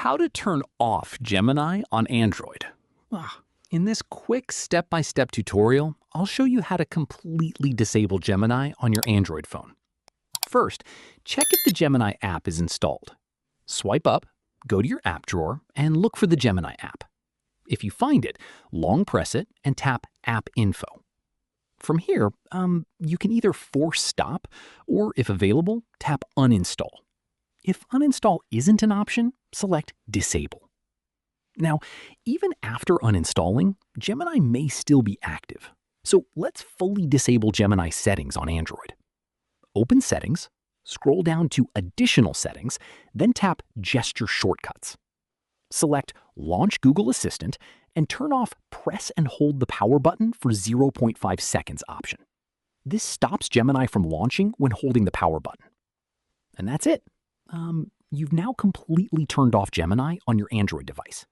How to turn off Gemini on Android. In this quick step-by-step tutorial, I'll show you how to completely disable Gemini on your Android phone. First, check if the Gemini app is installed. Swipe up, go to your app drawer, and look for the Gemini app. If you find it, long press it and tap App Info. From here, you can either force stop or, if available, tap Uninstall. If uninstall isn't an option, select Disable. Now, even after uninstalling, Gemini may still be active. So let's fully disable Gemini settings on Android. Open Settings, scroll down to Additional Settings, then tap Gesture Shortcuts. Select Launch Google Assistant and turn off Press and Hold the Power button for 0.5 seconds option. This stops Gemini from launching when holding the power button. And that's it. You've now completely turned off Gemini on your Android device.